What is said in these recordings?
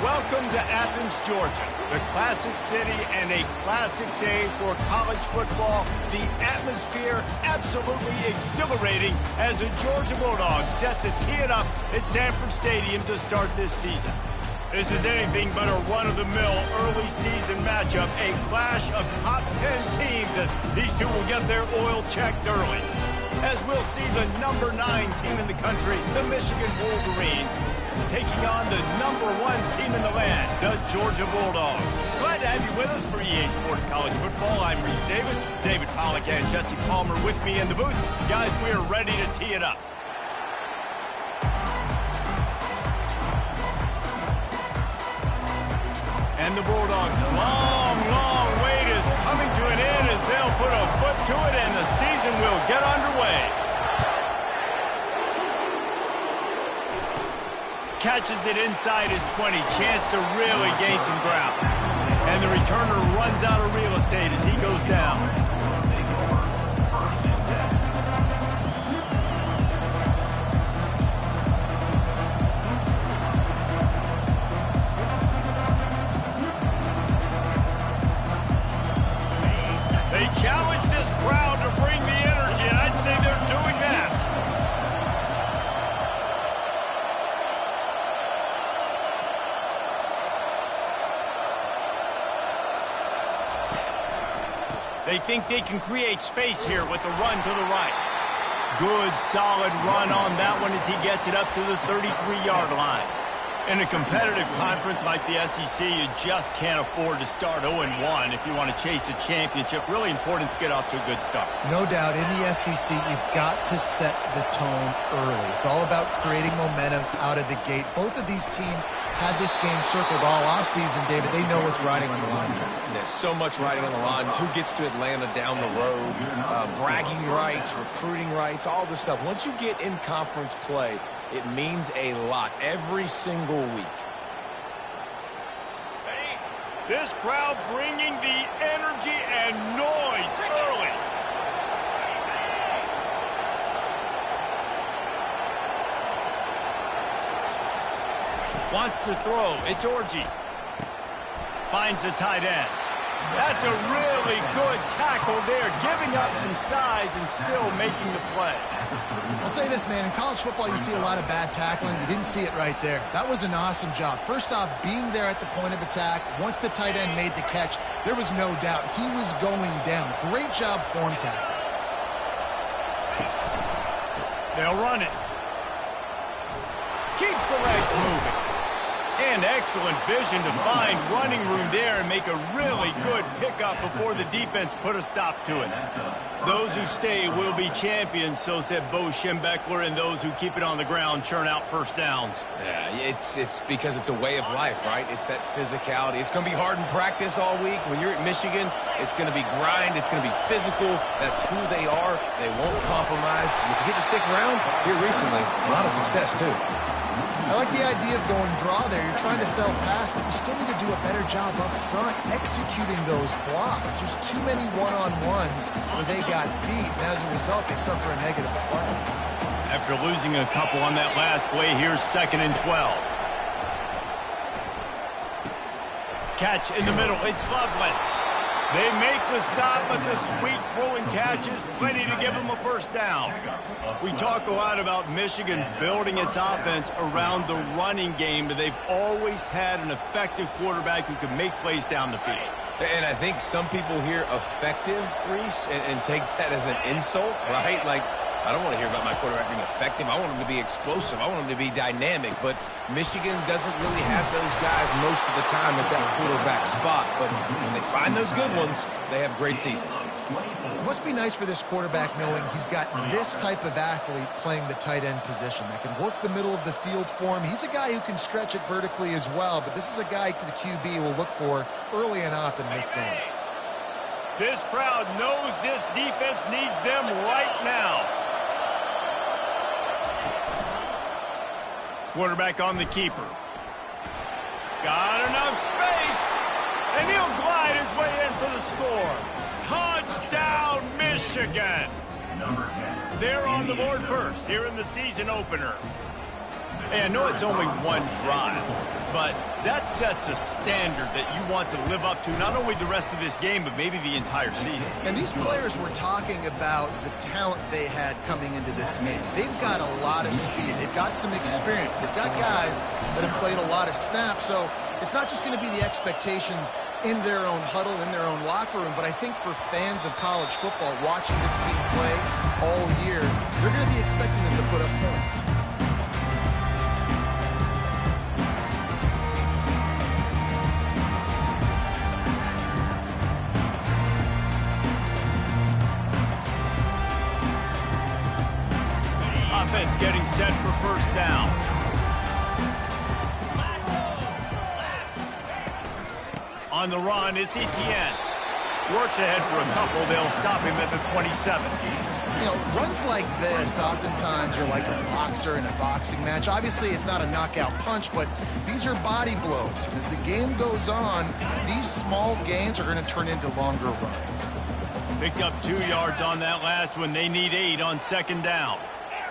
Welcome to Athens, Georgia, the classic city and a classic day for college football. The atmosphere absolutely exhilarating as the Georgia Bulldogs set to tee it up at Sanford Stadium to start this season. This is anything but a run-of-the-mill early season matchup, a clash of top 10 teams as these two will get their oil checked early. As we'll see the number 9 team in the country, the Michigan Wolverines, taking on the number 1 team in the land, the Georgia Bulldogs. Glad to have you with us for EA Sports College Football. I'm Reese Davis, David Pollack and Jesse Palmer with me in the booth. Guys, we are ready to tee it up. And the Bulldogs' long wait is coming to an end as they'll put a foot to it and the season will get underway. Catches it inside his 20, chance to really gain some ground. And the returner runs out of real estate as he goes down. They challenge this crowd to bring the energy, and I'd say they're doing that. They think they can create space here with the run to the right. Good, solid run on that one as he gets it up to the 33-yard line. In a competitive conference like the SEC, you just can't afford to start 0-1 if you want to chase a championship. Really important to get off to a good start. No doubt, in the SEC, you've got to set the tone early. It's all about creating momentum out of the gate. Both of these teams had this game circled all offseason, David. They know what's riding on the line here. There's so much riding on the line. Who gets to Atlanta down the road? Bragging rights, recruiting rights, all this stuff. Once you get in conference play, it means a lot every single week. This crowd bringing the energy and noise early. Wants to throw. It's Orji. Finds the tight end. That's a really good tackle there, giving up some size and still making the play. I'll say this, man. In college football, you see a lot of bad tackling. You didn't see it right there. That was an awesome job. First off, being there at the point of attack. Once the tight end made the catch, there was no doubt he was going down. Great job form tackle. They'll run it. Keeps the legs moving. And excellent vision to find running room there and make a really good pickup before the defense put a stop to it. Those who stay will be champions, so said Bo Schembechler, and those who keep it on the ground churn out first downs. Yeah, it's because it's a way of life, right? It's that physicality. It's going to be hard in practice all week. When you're at Michigan, it's going to be grind. It's going to be physical. That's who they are. They won't compromise. And if you get to stick around, here recently, a lot of success, too. I like the idea of going draw there. You're trying to sell pass, but you still need to do a better job up front executing those blocks. There's too many one-on-ones where they got beat, and as a result, they suffer a negative play. After losing a couple on that last play, here's 2nd and 12. Catch in the middle. It's Loveland. They make the stop, but the sweet throwing catch is plenty to give them a first down. We talk a lot about Michigan building its offense around the running game, but they've always had an effective quarterback who can make plays down the field. And I think some people hear effective, Reese, and take that as an insult, right? Like, I don't want to hear about my quarterback being effective. I want him to be explosive. I want him to be dynamic. But Michigan doesn't really have those guys most of the time at that quarterback spot. But when they find those good ones, they have great seasons. It must be nice for this quarterback knowing he's got this type of athlete playing the tight end position that can work the middle of the field for him. He's a guy who can stretch it vertically as well, but this is a guy the QB will look for early and often in this game. This crowd knows this defense needs them right now. Quarterback on the keeper. Got enough space, and he'll glide his way in for the score. Touchdown, Michigan. They're on the board first here in the season opener. Hey, I know it's only one drive, but that sets a standard that you want to live up to not only the rest of this game, but maybe the entire season. And these players were talking about the talent they had coming into this game. They've got a lot of speed. They've got some experience. They've got guys that have played a lot of snaps. So it's not just going to be the expectations in their own huddle, in their own locker room, but I think for fans of college football watching this team play all year, they're going to be expecting them to put up points. Offense getting set for first down. On the run, it's Etienne. Works ahead for a couple. They'll stop him at the 27. You know, runs like this, oftentimes you're like a boxer in a boxing match. Obviously, it's not a knockout punch, but these are body blows. As the game goes on, these small gains are going to turn into longer runs. Picked up 2 yards on that last one. They need 8 on second down.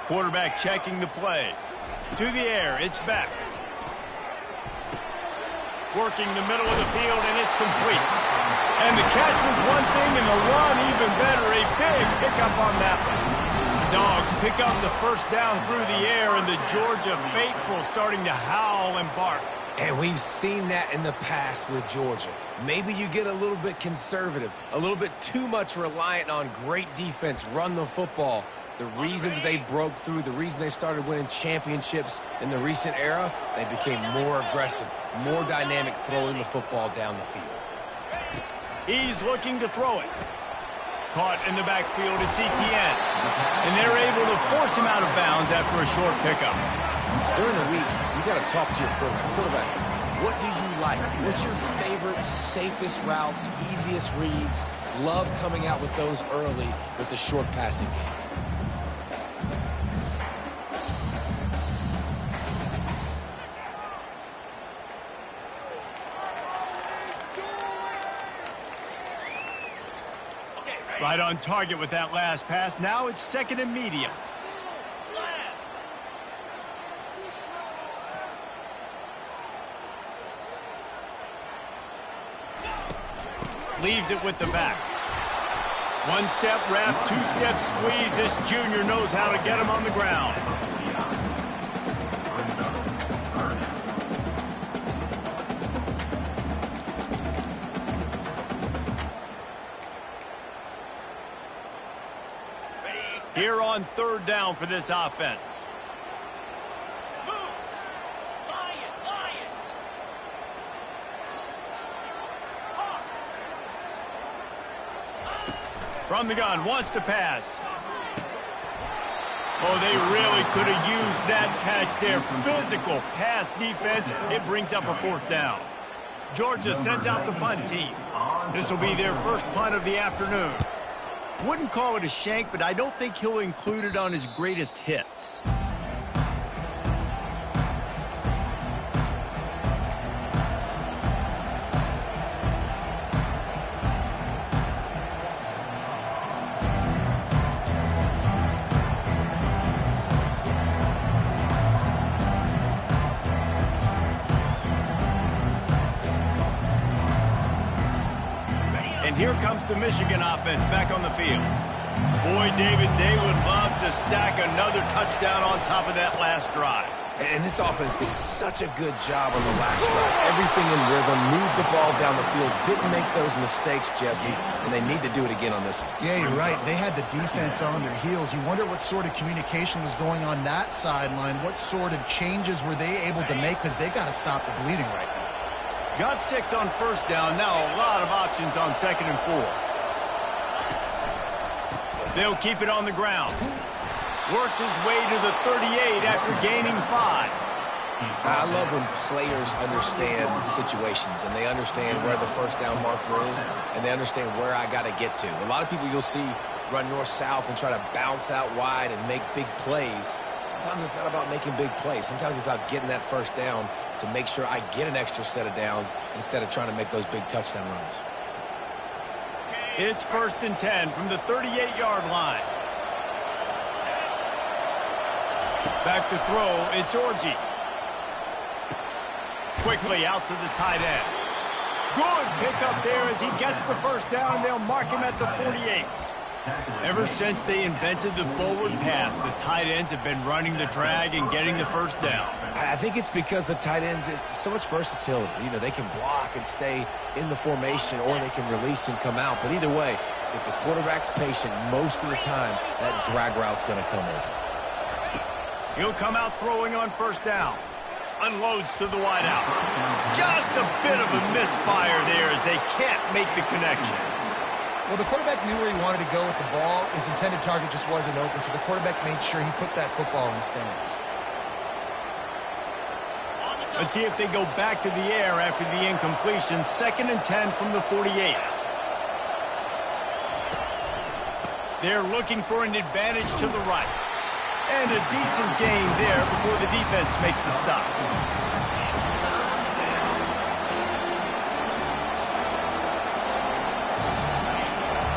Quarterback checking the play. To the air, it's back. Working the middle of the field, and it's complete. And the catch was one thing, and the run even better. A big pickup on that one. The Dogs pick up the first down through the air, and the Georgia faithful starting to howl and bark. And we've seen that in the past with Georgia. Maybe you get a little bit conservative, a little bit too much reliant on great defense, run the football. The reason that they broke through, the reason they started winning championships in the recent era, they became more aggressive, more dynamic throwing the football down the field. He's looking to throw it. Caught in the backfield, it's Etienne. And they're able to force him out of bounds after a short pickup. During the week, you got to talk to your quarterback. What do you like? What's your favorite, safest routes, easiest reads? Love coming out with those early with the short passing game. Right on target with that last pass. Now it's second and medium. Leaves it with the back. One step wrap, 2-step squeeze. This junior knows how to get him on the ground. Here on third down for this offense. From the gun, wants to pass. Oh, they really could have used that catch there. Physical pass defense. It brings up a fourth down. Georgia sends out the punt team. This will be their first punt of the afternoon. Wouldn't call it a shank, but I don't think he'll include it on his greatest hits. And here comes the Michigan offense back on the field. Boy, David, they would love to stack another touchdown on top of that last drive. And this offense did such a good job on the last drive. Everything in rhythm, moved the ball down the field, didn't make those mistakes, Jesse, and they need to do it again on this one. Yeah, you're right. They had the defense on their heels. You wonder what sort of communication was going on that sideline. What sort of changes were they able to make, because they got to stop the bleeding right now. Got 6 on first down. Now a lot of options on second and 4. They'll keep it on the ground. Works his way to the 38 after gaining 5. I love when players understand situations and they understand where the first down marker is and they understand where I got to get to. A lot of people you'll see run north-south and try to bounce out wide and make big plays. Sometimes it's not about making big plays. Sometimes it's about getting that first down to make sure I get an extra set of downs instead of trying to make those big touchdown runs. It's 1st and 10 from the 38-yard line. Back to throw, it's Orji. quickly out to the tight end. Good pickup there as he gets the first down, and they'll mark him at the 48. Ever since they invented the forward pass, the tight ends have been running the drag and getting the first down. I think it's because the tight ends is so much versatility. You know, they can block and stay in the formation, or they can release and come out. But either way, if the quarterback's patient most of the time, that drag route's going to come open. He'll come out throwing on first down. Unloads to the wideout. Just a bit of a misfire there as they can't make the connection. Well, the quarterback knew where he wanted to go with the ball. His intended target just wasn't open, so the quarterback made sure he put that football in the stands. Let's see if they go back to the air after the incompletion. 2nd and 10 from the 48. They're looking for an advantage to the right. And a decent gain there before the defense makes the stop.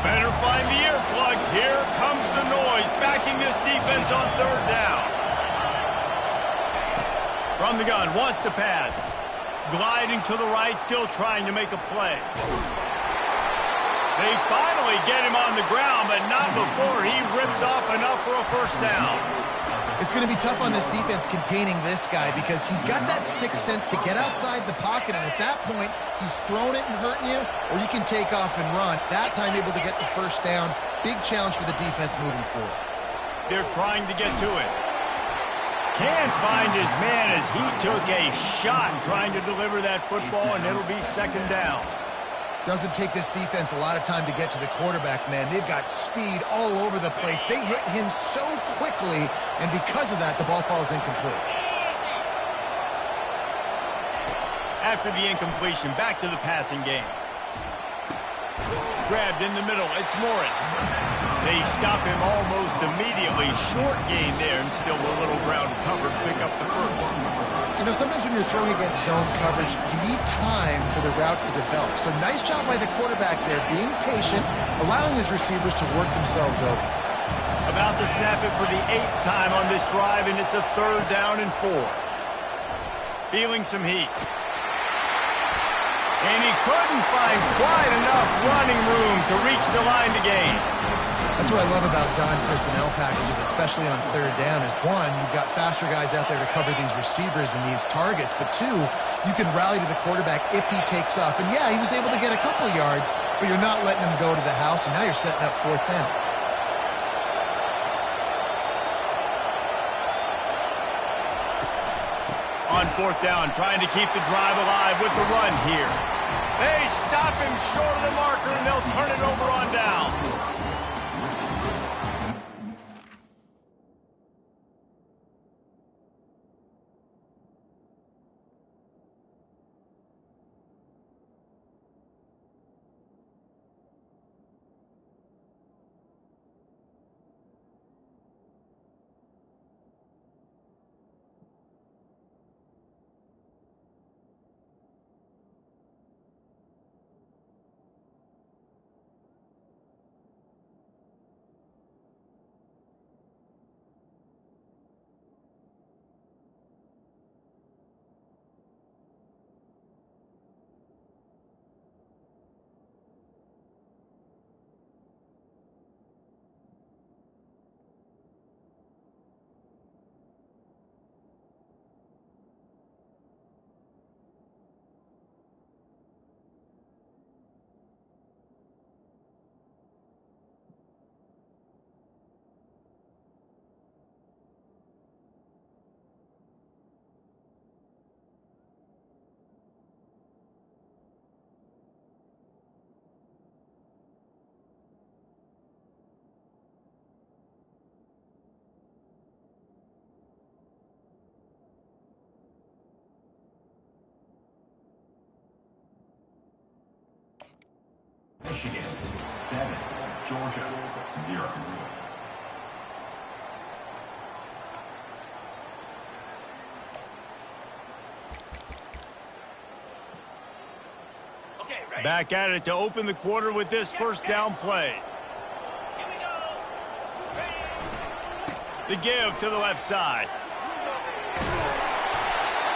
Better find the earplugs. Here comes the noise, backing this defense on 3rd down. From the gun, wants to pass. Gliding to the right, still trying to make a play. They finally get him on the ground, but not before he rips off enough for a first down. It's going to be tough on this defense containing this guy because he's got that sixth sense to get outside the pocket, and at that point, he's throwing it and hurting you, or you can take off and run. That time able to get the first down. Big challenge for the defense moving forward. They're trying to get to it. Can't find his man as he took a shot trying to deliver that football, and it'll be 2nd down. Doesn't take this defense a lot of time to get to the quarterback, man. They've got speed all over the place. They hit him so quickly, and because of that, the ball falls incomplete. After the incompletion, back to the passing game. Grabbed in the middle, it's Morris. They stop him almost immediately. Short gain there, and still a little ground covered. Pick up the first. You know, sometimes when you're throwing against zone coverage, you need time for the routes to develop. So nice job by the quarterback there, being patient, allowing his receivers to work themselves open. About to snap it for the 8th time on this drive, and it's a 3rd down and 4. Feeling some heat. And he couldn't find quite enough running room to reach the line to gain. That's what I love about Don personnel packages, especially on 3rd down, is one, you've got faster guys out there to cover these receivers and these targets, but two, you can rally to the quarterback if he takes off. And yeah, he was able to get a couple of yards, but you're not letting him go to the house, and now you're setting up 4th down. On 4th down, trying to keep the drive alive with the run here. They stop him short of the marker, and they'll turn it over on down. Michigan 7, Georgia 0. Back at it to open the quarter with this first down play. The give to the left side.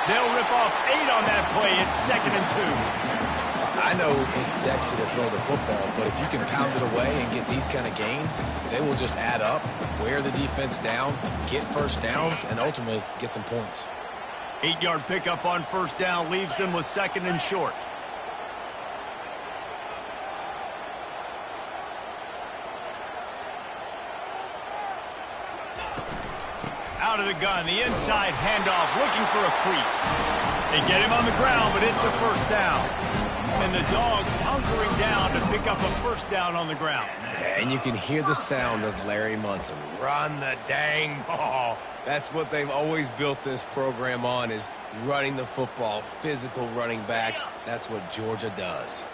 They'll rip off 8 on that play. It's 2nd and 2. I know it's sexy to throw the football, but if you can pound it away and get these kind of gains, they will just add up, wear the defense down, get first downs, and ultimately get some points. 8-yard pickup on first down leaves them with 2nd and short. Out of the gun, the inside handoff, looking for a crease. They get him on the ground, but it's a first down. And the Dogs hunkering down to pick up a first down on the ground. And you can hear the sound of Larry Munson. Run the dang ball. That's what they've always built this program on, is running the football, physical running backs. That's what Georgia does.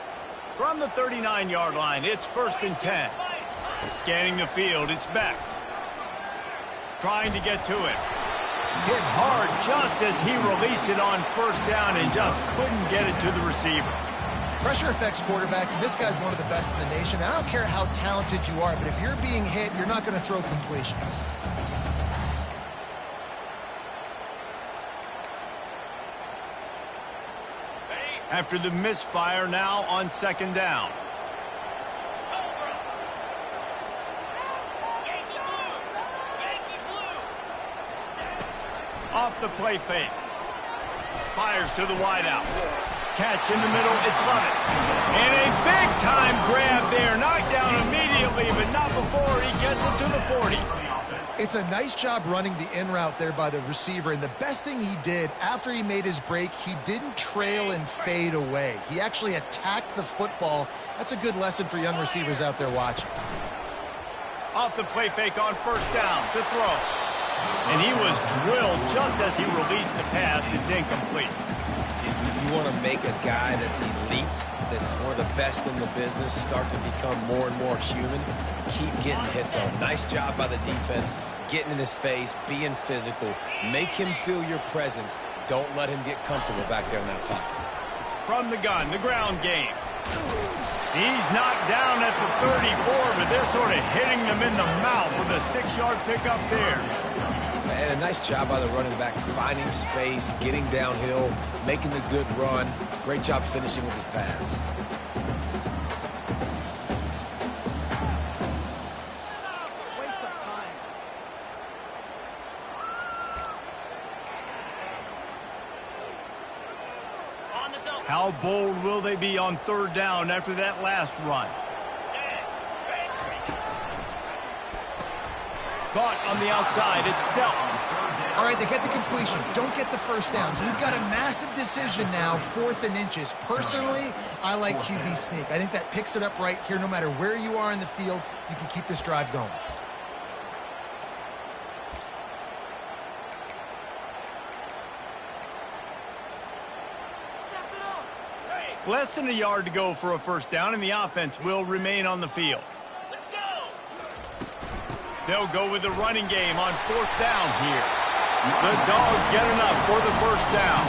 From the 39-yard line, it's 1st and 10. Scanning the field, it's back. Trying to get to it. Hit hard just as he released it on first down and just couldn't get it to the receiver. Pressure affects quarterbacks, and this guy's one of the best in the nation. I don't care how talented you are, but if you're being hit, you're not going to throw completions. After the misfire, now on 2nd down. Off the play fake. Fires to the wideout. Catch in the middle, it's Lovett. And a big-time grab there. Knocked down immediately, but not before he gets it to the 40. It's a nice job running the in route there by the receiver, and the best thing he did after he made his break, he didn't trail and fade away. He actually attacked the football. That's a good lesson for young receivers out there watching. Off the play fake on first down to throw. And he was drilled just as he released the pass. It's incomplete. You want to make a guy that's elite, that's one of the best in the business, start to become more and more human. Keep getting hits on. Nice job by the defense, getting in his face, being physical. Make him feel your presence. Don't let him get comfortable back there in that pocket. From the gun, the ground game. He's knocked down at the 34, but they're sort of hitting him in the mouth with a 6-yard pickup there. And a nice job by the running back, finding space, getting downhill, making a good run. Great job finishing with his pads. How bold will they be on 3rd down after that last run? Caught on the outside. It's Delton. All right, they get the completion. Don't get the first down. So we've got a massive decision now, 4th and inches. Personally, I like QB sneak. I think that picks it up right here. No matter where you are in the field, you can keep this drive going. Less than a yard to go for a first down, and the offense will remain on the field. Let's go! They'll go with the running game on 4th down here. The Dogs get enough for the first down.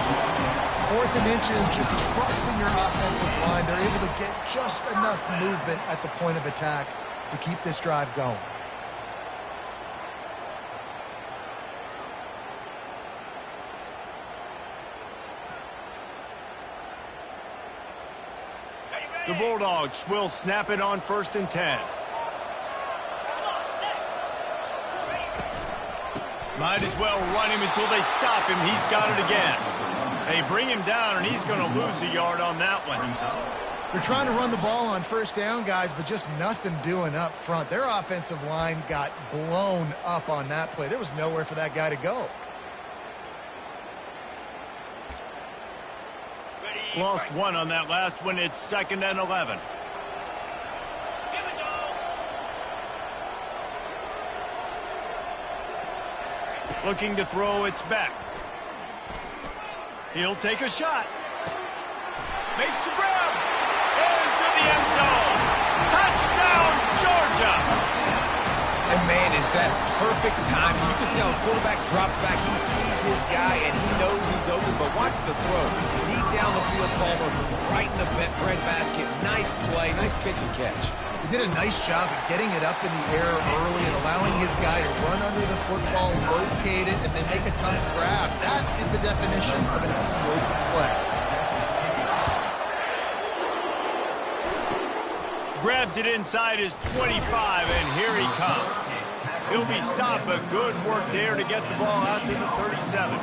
4th and inches, just trust in your offensive line. They're able to get just enough movement at the point of attack to keep this drive going. The Bulldogs will snap it on 1st and 10. Might as well run him until they stop him. He's got it again. They bring him down, and he's going to lose a yard on that one. They're trying to run the ball on first down, guys, but just nothing doing up front. Their offensive line got blown up on that play. There was nowhere for that guy to go. Lost one on that last one. It's 2nd and 11. Looking to throw, it's back. He'll take a shot. Makes the grab. Into the end zone. Touchdown, Georgia. And man, is that perfect time. You can tell quarterback drops back. He sees his guy, and he knows he's open. But watch the throw. Deep down the field, Palmer, right in the bread basket. Nice play, nice pitch and catch. He did a nice job of getting it up in the air early and allowing his guy to run under the football, locate it, and then make a tough grab. That is the definition of an explosive play. Grabs it inside his 25, and here he comes. He'll be stopped, but good work there to get the ball out to the 37.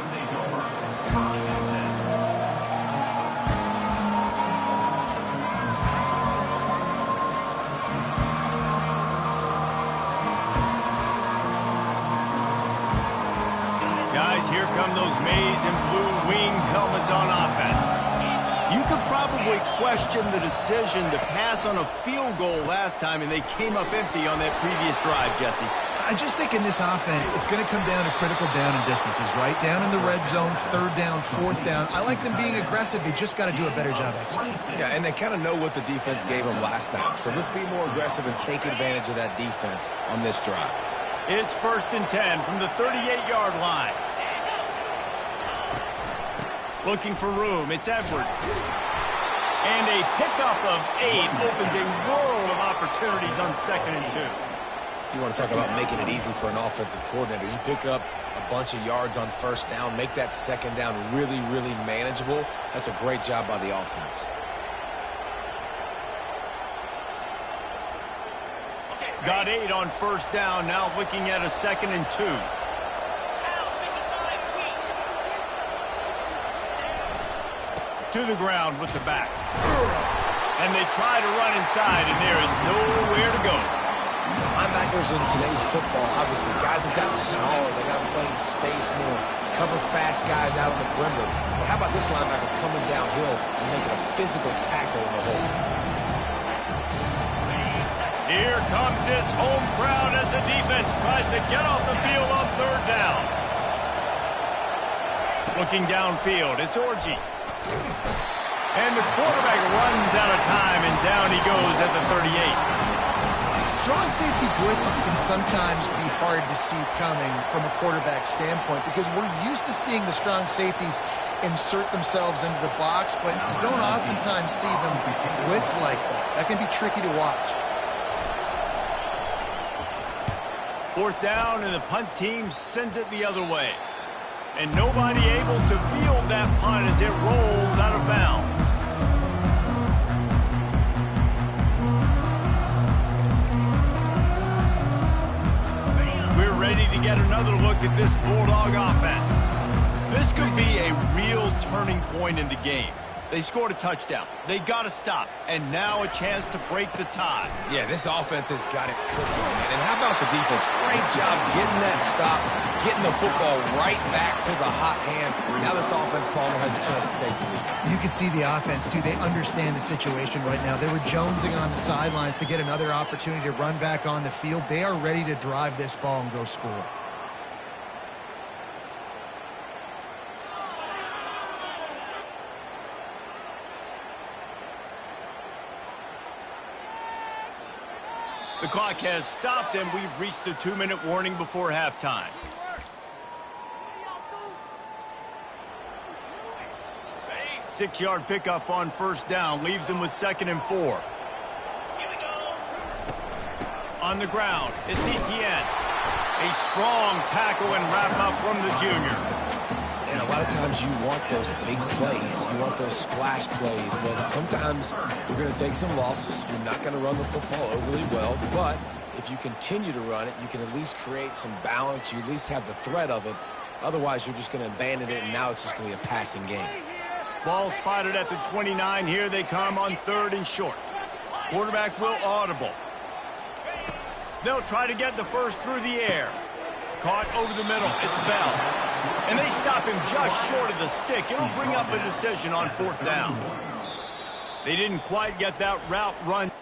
Guys, here come those maize and blue winged helmets on offense. You could probably question the decision to pass on a field goal last time, and they came up empty on that previous drive, Jesse. I just think in this offense, it's going to come down to critical down and distances, right? Down in the red zone, third down, fourth down. I like them being aggressive. They just got to do a better job executing. Yeah, and they kind of know what the defense gave them last time. So let's be more aggressive and take advantage of that defense on this drive. It's 1st and 10 from the 38-yard line. Looking for room. It's Edwards. And a pickup of 8 opens a world of opportunities on 2nd and 2. You want to talk about making it easy for an offensive coordinator. You pick up a bunch of yards on 1st down, make that 2nd down really, really manageable. That's a great job by the offense. Got 8 on 1st down, now looking at a 2nd and 2. To the ground with the back. And they try to run inside, and there is nowhere to go. Linebackers in today's football, obviously, guys have gotten smaller. They got to play in space more, cover fast guys out on the perimeter. But how about this linebacker coming downhill and making a physical tackle in the hole? Here comes this home crowd as the defense tries to get off the field on 3rd down. Looking downfield, it's Orji. And the quarterback runs out of time, and down he goes at the 38. Strong safety blitzes can sometimes be hard to see coming from a quarterback standpoint because we're used to seeing the strong safeties insert themselves into the box, but you don't oftentimes see them blitz like that. That can be tricky to watch. 4th down, and the punt team sends it the other way. And nobody able to field that punt as it rolls out of bounds. We're ready to get another look at this Bulldog offense. This could be a real turning point in the game. They scored a touchdown. They got to stop. And now a chance to break the tie. Yeah, this offense has got it cooking, man. And how about the defense? Great job getting that stop, getting the football right back to the hot hand. Now this offense, Palmer, has a chance to take the lead. You can see the offense, too. They understand the situation right now. They were jonesing on the sidelines to get another opportunity to run back on the field. They are ready to drive this ball and go score. The clock has stopped, and we've reached the 2-minute warning before halftime. Six-yard pickup on 1st down leaves them with 2nd and 4. On the ground, it's Etienne. A strong tackle and wrap-up from the junior. And a lot of times you want those big plays. You want those splash plays. But sometimes you're going to take some losses. You're not going to run the football overly well. But if you continue to run it, you can at least create some balance. You at least have the threat of it. Otherwise, you're just going to abandon it, and now it's just going to be a passing game. Ball spotted at the 29. Here they come on 3rd and short. Quarterback will audible. They'll try to get the first through the air. Caught over the middle. It's Bell. And they stop him just short of the stick. It'll bring up a decision on 4th downs. They didn't quite get that route run.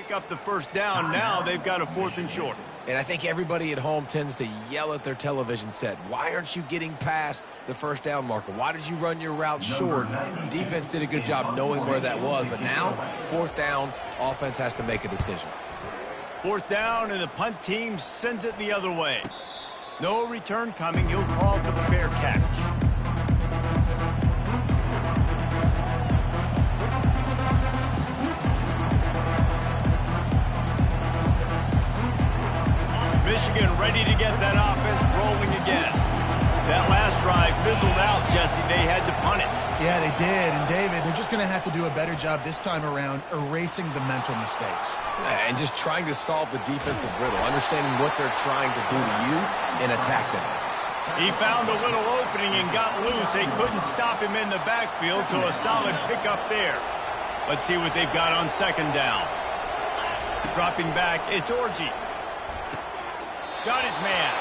pick up the first down. Now they've got a 4th and short. And I think everybody at home tends to yell at their television set, why aren't you getting past the first down marker? Why did you run your route short? Defense did a good job knowing where that was, but now, 4th down, offense has to make a decision. 4th down, and the punt team sends it the other way. No return coming. He'll call for the fair catch. Michigan ready to get that offense rolling again. That last drive fizzled out, Jesse. They had to punt it. Yeah, they did. And, David, they're just going to have to do a better job this time around erasing the mental mistakes. And just trying to solve the defensive riddle, understanding what they're trying to do to you and attack them. He found a little opening and got loose. They couldn't stop him in the backfield, so a solid pickup there. Let's see what they've got on 2nd down. Dropping back, it's Orji. Got his man.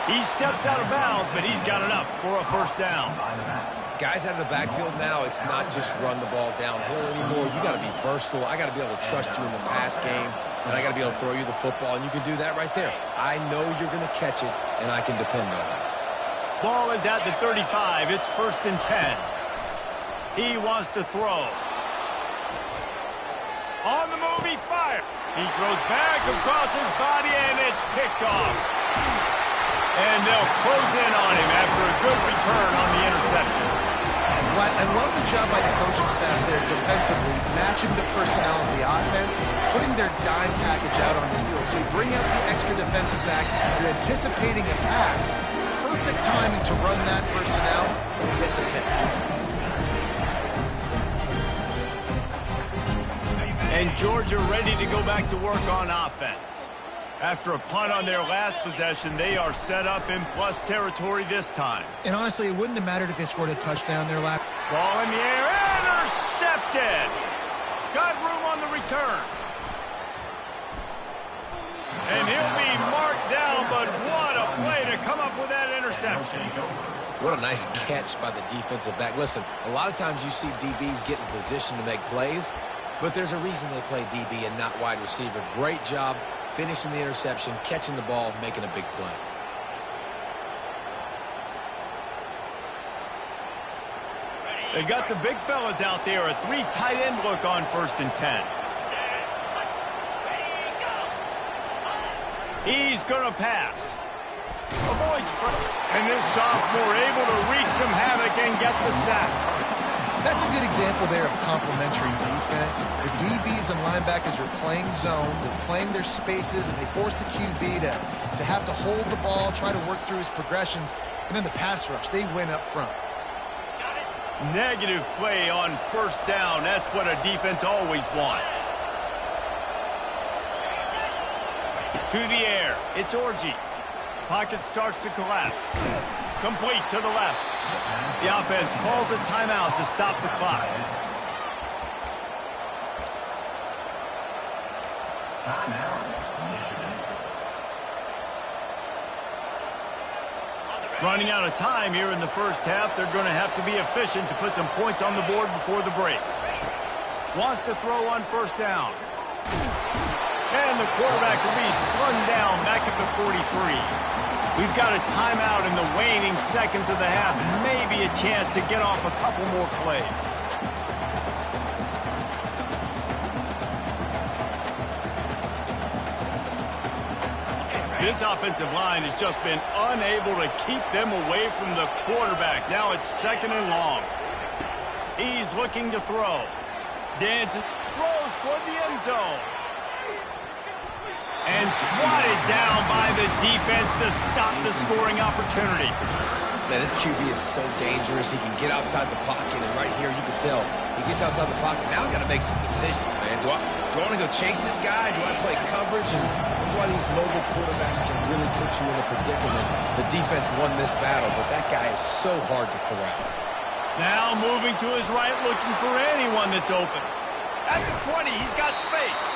He steps out of bounds, but he's got enough for a 1st down. Guys out of the backfield now, it's not just run the ball downhill anymore. You got to be versatile. I got to be able to trust you in the pass game, and I got to be able to throw you the football, and you can do that right there. I know you're going to catch it, and I can depend on it. Ball is at the 35. It's 1st and 10. He wants to throw. On the move, he fires. He throws back across his body, and it's picked off. And they'll close in on him after a good return on the interception. I love the job by the coaching staff there defensively, matching the personnel of the offense, putting their dime package out on the field. So you bring out the extra defensive back, you're anticipating a pass. Perfect timing to run that personnel and get the pick. And Georgia ready to go back to work on offense. After a punt on their last possession, they are set up in plus territory this time. And honestly, it wouldn't have mattered if they scored a touchdown there last. Ball in the air, intercepted. Got room on the return. And he'll be marked down, but what a play to come up with that interception. What a nice catch by the defensive back. Listen, a lot of times you see DBs get in position to make plays, but there's a reason they play DB and not wide receiver. Great job finishing the interception, catching the ball, making a big play. They've got the big fellas out there. A 3 tight end look on 1st and 10. He's going to pass. Avoids. And this sophomore able to wreak some havoc and get the sack. That's a good example there of complementary defense. The DBs and linebackers are playing zone, they're playing their spaces, and they force the QB to have to hold the ball, try to work through his progressions, and then the pass rush, they win up front. Negative play on 1st down. That's what a defense always wants. To the air. It's Orji. Pocket starts to collapse. Complete to the left. The offense calls a timeout to stop the clock. Timeout, Michigan. Running out of time here in the first half. They're going to have to be efficient to put some points on the board before the break. Wants to throw on 1st down. And the quarterback will be slung down back at the 43. We've got a timeout in the waning seconds of the half. Maybe a chance to get off a couple more plays. This offensive line has just been unable to keep them away from the quarterback. Now it's 2nd and long. He's looking to throw. Dances, throws toward the end zone. And swatted down by the defense to stop the scoring opportunity. Man, this QB is so dangerous. He can get outside the pocket, and right here you can tell he gets outside the pocket. Now I've got to make some decisions, man. Do I want to go chase this guy? Do I play coverage? And that's why these mobile quarterbacks can really put you in a predicament. The defense won this battle, but that guy is so hard to corral. Now moving to his right, looking for anyone that's open. At the 20, he's got space.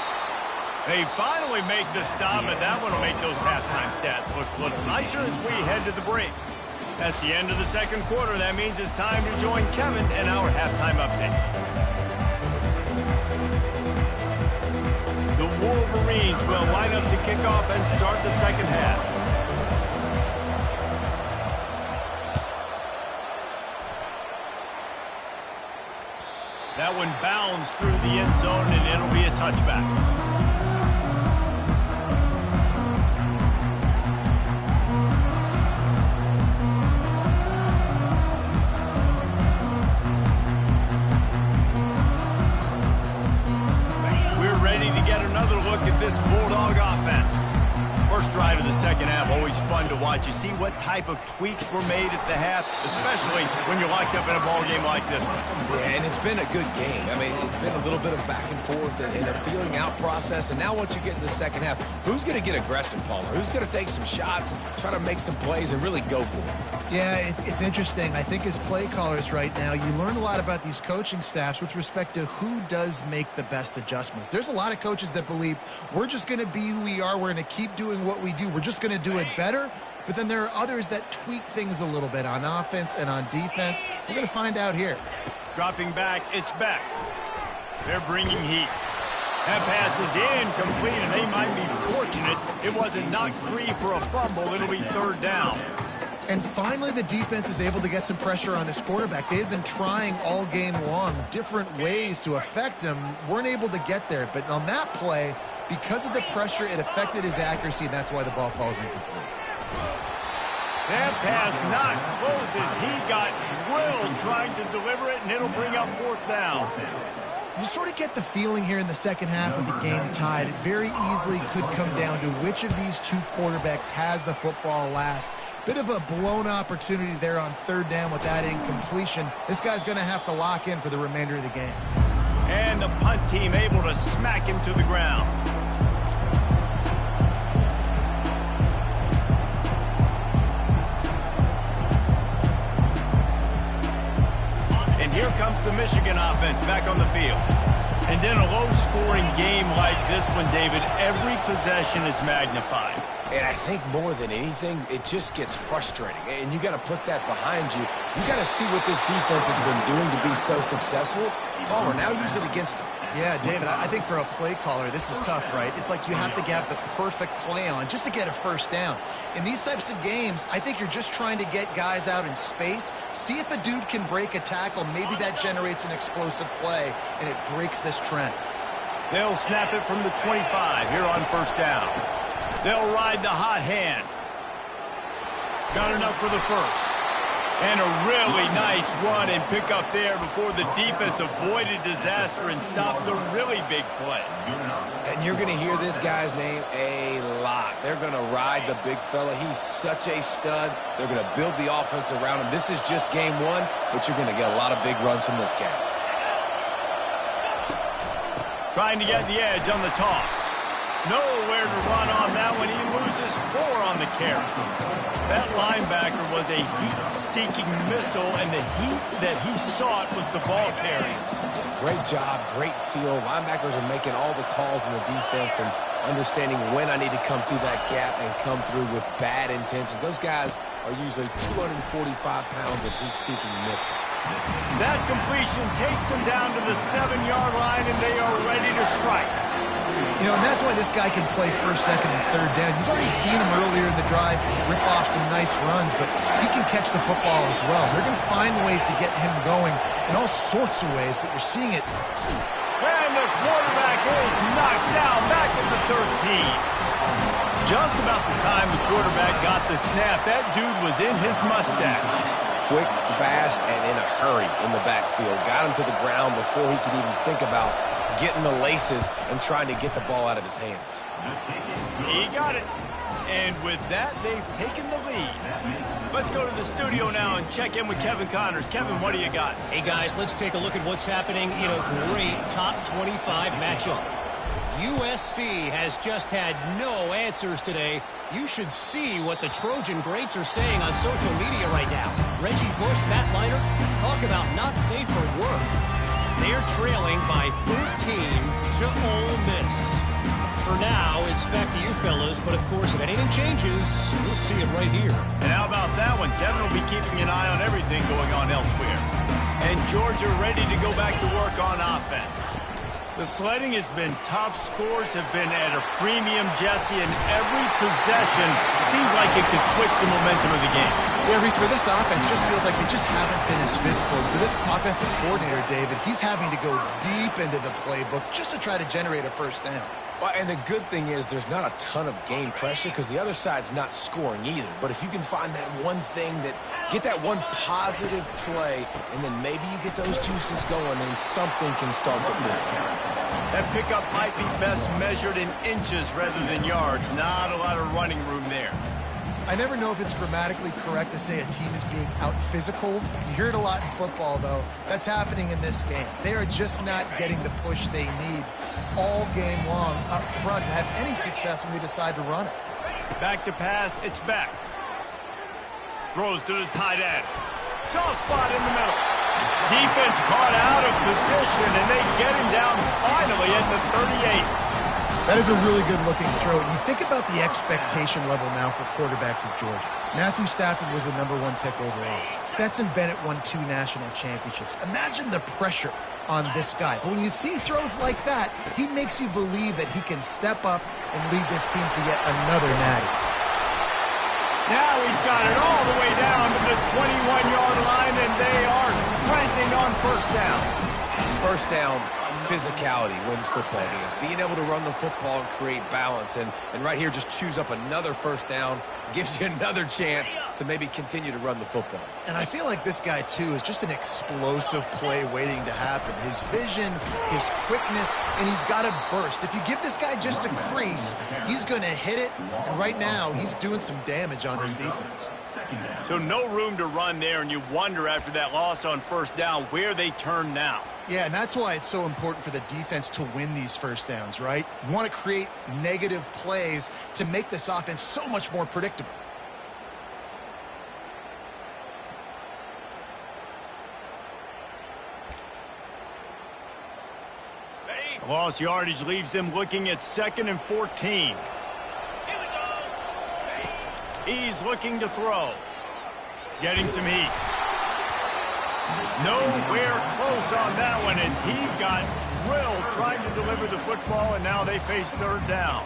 They finally make the stop, and that one will make those halftime stats look nicer as we head to the break. That's the end of the second quarter. That means it's time to join Kevin and our halftime update. The Wolverines will line up to kick off and start the second half. That one bounds through the end zone, and it'll be a touchback. At this Bulldog offense. First drive of the second half, always fun to watch. You see what type of tweaks were made at the half, especially when you're locked up in a ball game like this one. Yeah, and it's been a good game. I mean, it's been a little bit of back and forth and a feeling out process. And now once you get into the second half, who's going to get aggressive, Palmer? Who's going to take some shots, try to make some plays, and really go for it? Yeah, it's interesting. I think as play callers right now, you learn a lot about these coaching staffs with respect to who does make the best adjustments. There's a lot of coaches that believe we're just going to be who we are. We're going to keep doing what we do. We're just going to do it better. But then there are others that tweak things a little bit on offense and on defense. We're going to find out here. Dropping back, it's Beck. They're bringing heat. That pass is incomplete, and they might be fortunate it wasn't knocked free for a fumble. It'll be third down. And finally, the defense is able to get some pressure on this quarterback. They had been trying all game long different ways to affect him. Weren't able to get there. But on that play, because of the pressure, it affected his accuracy, and that's why the ball falls incomplete. That pass not closes. He got drilled trying to deliver it, and it'll bring up fourth down. You sort of get the feeling here in the second half with the game tied. It very easily could come down to which of these two quarterbacks has the football last. Bit of a blown opportunity there on third down with that incompletion. This guy's going to have to lock in for the remainder of the game. And the punt team able to smack him to the ground. And here comes the Michigan offense back on the field. And then a low-scoring game like this one, David, every possession is magnified. And I think more than anything, it just gets frustrating. And you got to put that behind you. You got to see what this defense has been doing to be so successful. Palmer, now use it against them. Yeah, David, I think for a play caller, this is tough, right? It's like you have to have the perfect play on just to get a first down. In these types of games, I think you're just trying to get guys out in space, see if a dude can break a tackle. Maybe that generates an explosive play, and it breaks this trend. They'll snap it from the 25 here on first down. They'll ride the hot hand. Got enough for the first. And a really nice run and pick up there before the defense avoided disaster and stopped the really big play. And you're going to hear this guy's name a lot. They're going to ride the big fella. He's such a stud. They're going to build the offense around him. This is just game one, but you're going to get a lot of big runs from this guy. Trying to get the edge on the toss. Nowhere to run on that one. He loses 4 on the carry. That linebacker was a heat-seeking missile, and the heat that he sought was the ball carrier. Great job, great feel. Linebackers are making all the calls in the defense and understanding when I need to come through that gap and come through with bad intentions. Those guys are usually 245 pounds of heat-seeking missile. That completion takes them down to the 7-yard line, and they are ready to strike. You know, and that's why this guy can play first, second, and third down. You've already seen him earlier in the drive rip off some nice runs, but he can catch the football as well. They're going to find ways to get him going in all sorts of ways, but you're seeing it. And the quarterback is knocked down back at the 13. Just about the time the quarterback got the snap, that dude was in his mustache. Quick, fast, and in a hurry in the backfield. Got him to the ground before he could even think about getting the laces and trying to get the ball out of his hands. He got it. And with that, they've taken the lead. Let's go to the studio now and check in with Kevin Connors. Kevin, what do you got? Hey, guys, let's take a look at what's happening in a great top 25 matchup. USC has just had no answers today. You should see what the Trojan greats are saying on social media right now. Reggie Bush, Matt Leinart, talk about not safe for work. They're trailing by 13 to Ole Miss. For now, it's back to you fellas, but of course, if anything changes, you'll see it right here. And how about that one? Kevin will be keeping an eye on everything going on elsewhere. And Georgia ready to go back to work on offense. The sledding has been tough. Scores have been at a premium, Jesse, and every possession seems like it could switch the momentum of the game. Yeah, Reese, for this offense, just feels like they just haven't been as physical. For this offensive coordinator, David, he's having to go deep into the playbook just to try to generate a first down. Well, and the good thing is there's not a ton of game pressure because the other side's not scoring either. But if you can find that one thing get that one positive play, and then maybe you get those juices going and something can start to build. That pickup might be best measured in inches rather than yards. Not a lot of running room there. I never know if it's grammatically correct to say a team is being out-physicaled. You hear it a lot in football, though. That's happening in this game. They are just not getting the push they need all game long up front to have any success when they decide to run it. Back to pass. It's back. Throws to the tight end. Soft spot in the middle. Defense caught out of position, and they get him down finally at the 38. That is a really good-looking throw. And you think about the expectation level now for quarterbacks at Georgia. Matthew Stafford was the #1 pick overall. Stetson Bennett won 2 national championships. Imagine the pressure on this guy. But when you see throws like that, he makes you believe that he can step up and lead this team to yet another natty. Now he's got it all the way down to the 21-yard line, and they are sprinting on first down. First down, physicality wins football games. Being able to run the football and create balance. And right here, just choose up another first down, gives you another chance to maybe continue to run the football. And I feel like this guy, too, is just an explosive play waiting to happen. His vision, his quickness, and he's got a burst. If you give this guy just a crease, he's going to hit it. And right now, he's doing some damage on this defense. So no room to run there, and you wonder after that loss on first down where they turn now. Yeah, and that's why it's so important for the defense to win these first downs, right? You want to create negative plays to make this offense so much more predictable. Lost yardage leaves them looking at 2nd and 14. He's looking to throw. Getting some heat. Nowhere close on that one as he got drilled trying to deliver the football, and now they face 3rd down.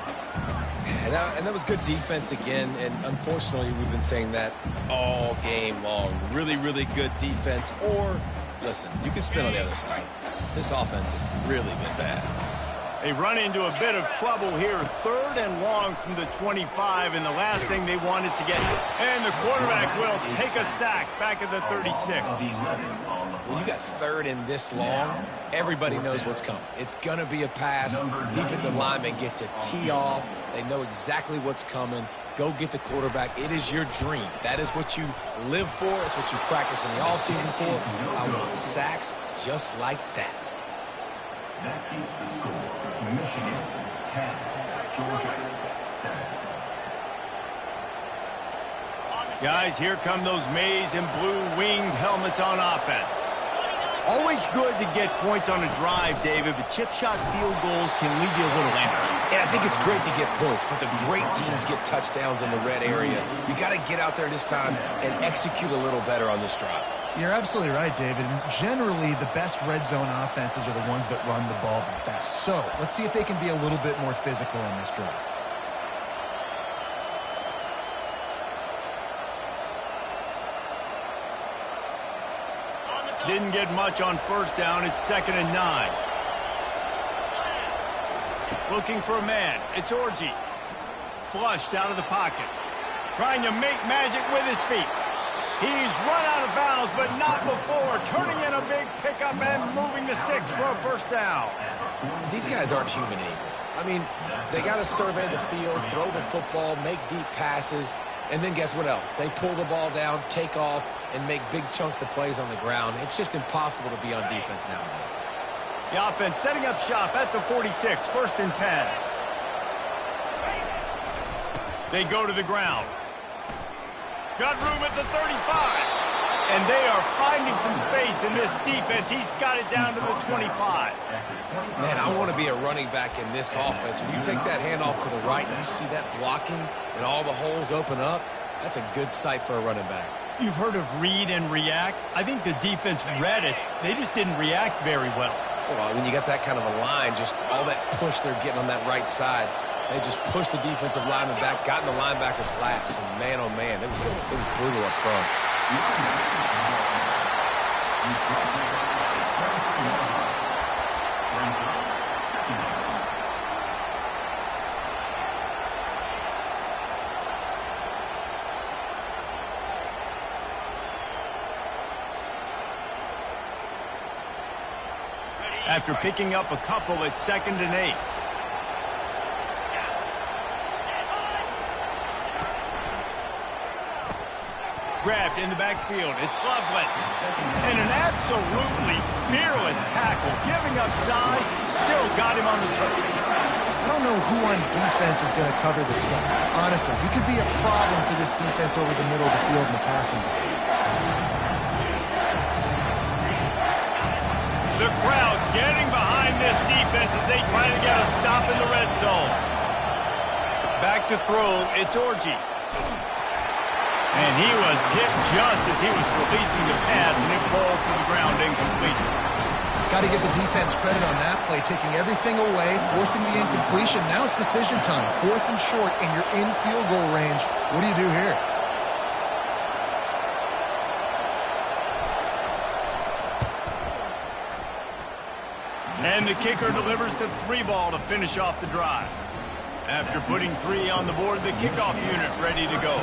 And that was good defense again, and unfortunately we've been saying that all game long. Really, really good defense. Or, listen, you can spin on the other side. This offense has really been bad. They run into a bit of trouble here. 3rd and long from the 25, and the last thing they want is to get it. And the quarterback will take a sack back at the 36. When you got 3rd and this long, everybody knows what's coming. It's going to be a pass. Defensive linemen get to tee off. They know exactly what's coming. Go get the quarterback. It is your dream. That is what you live for. It's what you practice in the offseason for. I want sacks just like that. That keeps the score. Michigan 10, Georgia 7. Guys, here come those maize and blue winged helmets on offense. Always good to get points on a drive, David, but chip shot field goals can leave you a little empty. And I think it's great to get points, but the great teams get touchdowns in the red area. You got to get out there this time and execute a little better on this drive. You're absolutely right, David. And generally, the best red zone offenses are the ones that run the ball the best. So let's see if they can be a little bit more physical on this drive. Didn't get much on first down. It's 2nd and 9. Looking for a man. It's Orji. Flushed out of the pocket. Trying to make magic with his feet. He's run out of bounds, but not before. Turning in a big pickup and moving the sticks for a first down. These guys aren't human anymore. I mean, they got to survey the field, throw the football, make deep passes, and then guess what else? They pull the ball down, take off, and make big chunks of plays on the ground. It's just impossible to be on defense nowadays. The offense setting up shop at the 46, 1st and 10. They go to the ground. Got room at the 35. And they are finding some space in this defense. He's got it down to the 25. Man, I want to be a running back in this offense. When you take that handoff to the right and you see that blocking and all the holes open up, that's a good sight for a running back. You've heard of read and react. I think the defense read it. They just didn't react very well. Well, when you got that kind of a line, just all that push they're getting on that right side, they just pushed the defensive lineman back, got in the linebacker's laps, and man, oh man, it was brutal up front. After picking up a couple, it's 2nd and 8. Grabbed in the backfield. It's Loveland. And an absolutely fearless tackle. Giving up size, still got him on the turf. I don't know who on defense is going to cover this guy. Honestly, he could be a problem for this defense over the middle of the field in the passing game. The crowd getting behind this defense as they try to get a stop in the red zone. Back to throw, it's Orji. And he was hit just as he was releasing the pass, and it falls to the ground incomplete. Got to give the defense credit on that play, taking everything away, forcing the incompletion. Now it's decision time. 4th and short, and you're in field goal range. What do you do here? And the kicker delivers the 3 ball to finish off the drive. After putting 3 on the board, the kickoff unit ready to go.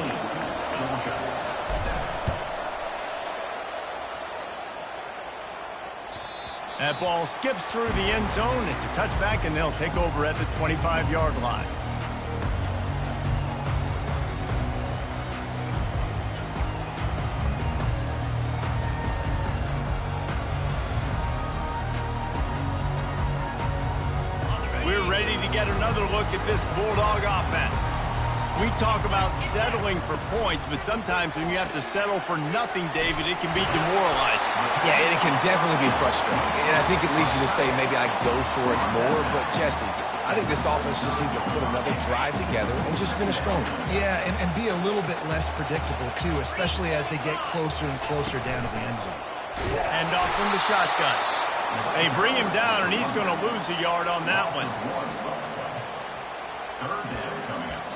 That ball skips through the end zone. It's a touchback, and they'll take over at the 25-yard line. We're ready to get another look at this Bulldog offense. We talk about settling for points, but sometimes when you have to settle for nothing, David, it can be demoralizing. Yeah, and it can definitely be frustrating. And I think it leads you to say maybe I go for it more. But, Jesse, I think this offense just needs to put another drive together and just finish stronger. Yeah, and be a little bit less predictable, too, especially as they get closer and closer down to the end zone. Hand off from the shotgun. They bring him down, and he's going to lose a yard on that one. 3rd down coming up.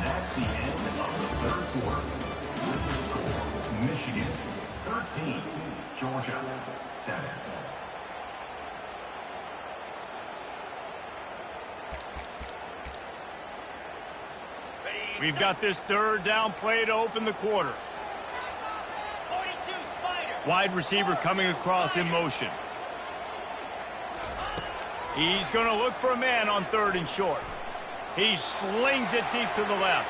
That's the end of the 3rd quarter. With the score, Michigan 13, Georgia 7. We've got this 3rd down play to open the quarter. Wide receiver coming across in motion. He's going to look for a man on 3rd and short. He slings it deep to the left.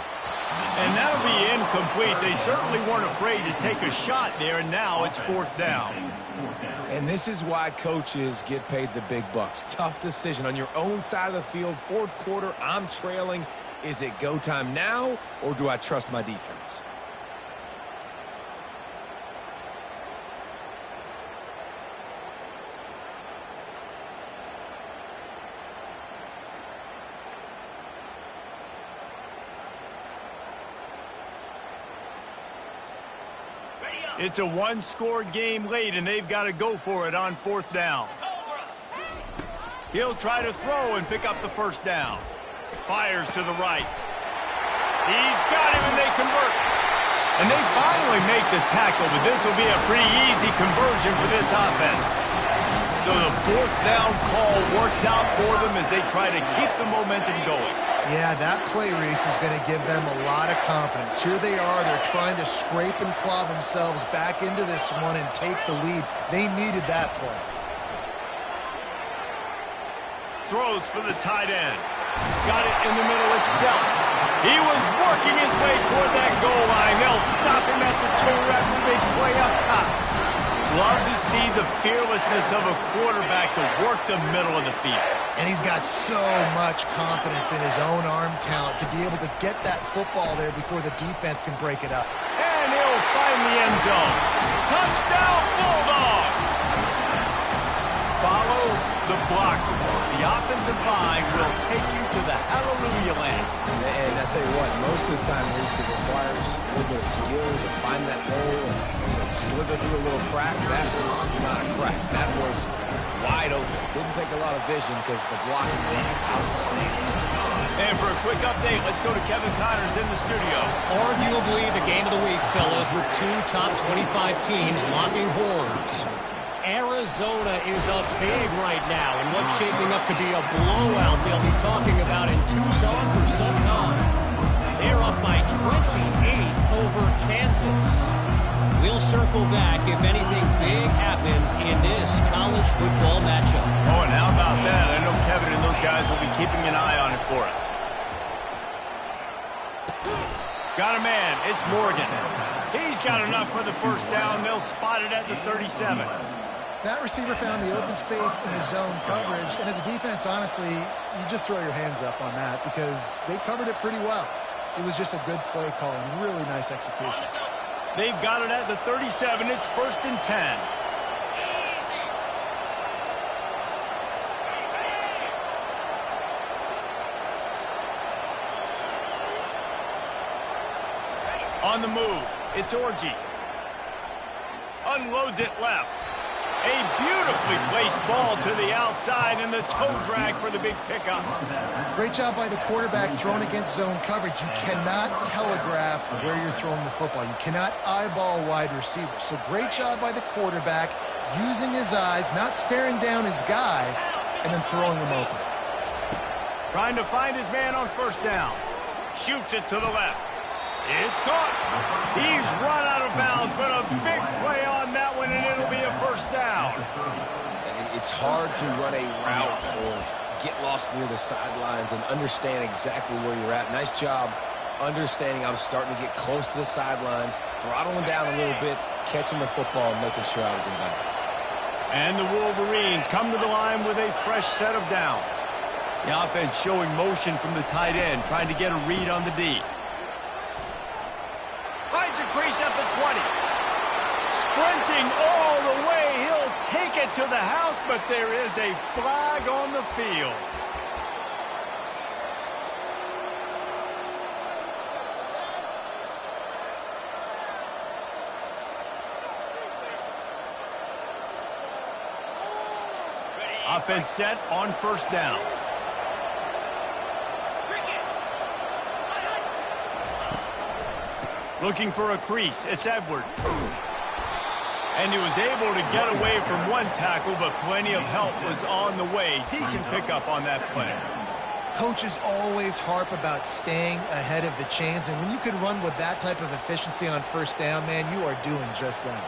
And that'll be incomplete. They certainly weren't afraid to take a shot there, and now it's 4th down. And this is why coaches get paid the big bucks. Tough decision on your own side of the field. 4th quarter, I'm trailing. Is it go time now, or do I trust my defense? It's a one-score game late, and they've got to go for it on 4th down. He'll try to throw and pick up the 1st down. Fires to the right. He's got him, and they convert. And they finally make the tackle, but this will be a pretty easy conversion for this offense. So the 4th down call works out for them as they try to keep the momentum going. Yeah, that play, Reese, is going to give them a lot of confidence. Here they are. They're trying to scrape and claw themselves back into this one and take the lead. They needed that play. Throws for the tight end. Got it in the middle. It's Bell. He was working his way toward that goal line. They'll stop him at the 2 after a big play up top. Love to see the fearlessness of a quarterback to work the middle of the field. And he's got so much confidence in his own arm talent to be able to get that football there before the defense can break it up. And he'll find the end zone. Touchdown, Bulldogs! Follow the block. The offensive line will take you to the hallelujah land. And I tell you what, most of the time, Reese, it requires a little bit of skill to find that hole and slither through a little crack. That was not a crack. That was wide open. Didn't take a lot of vision because the blocking was outstanding. And for a quick update, let's go to Kevin Connors in the studio. Arguably the game of the week, fellas, with two top 25 teams locking horns. Arizona is up big right now in what's shaping up to be a blowout they'll be talking about in Tucson for some time. They're up by 28 over Kansas. We'll circle back if anything big happens in this college football matchup. Oh, and how about that? I know Kevin and those guys will be keeping an eye on it for us. Got a man. It's Morgan. He's got enough for the first down. They'll spot it at the 37. That receiver found the open space in the zone coverage, and as a defense, honestly, you just throw your hands up on that because they covered it pretty well. It was just a good play call and really nice execution. They've got it at the 37. It's 1st and 10. On the move, it's Orji. Unloads it left. A beautifully placed ball to the outside and the toe drag for the big pickup. Great job by the quarterback thrown against zone coverage. You cannot telegraph where you're throwing the football. You cannot eyeball wide receivers. So great job by the quarterback using his eyes, not staring down his guy, and then throwing him open. Trying to find his man on first down. Shoots it to the left. It's caught. He's run out of bounds, but a big play on that one, and it'll be a first down. It's hard to run a route or get lost near the sidelines and understand exactly where you're at. Nice job understanding I was starting to get close to the sidelines, throttling down a little bit, catching the football, and making sure I was in bounds. And the Wolverines come to the line with a fresh set of downs. The offense showing motion from the tight end, trying to get a read on the D. Finds a crease at the 20. Sprinting all the way. He'll take it to the house, but there is a flag on the field. Offense set on first down. Looking for a crease. It's Edward. And he was able to get away from one tackle, but plenty of help was on the way. Decent pickup on that play. Coaches always harp about staying ahead of the chains, and when you can run with that type of efficiency on first down, man, you are doing just that.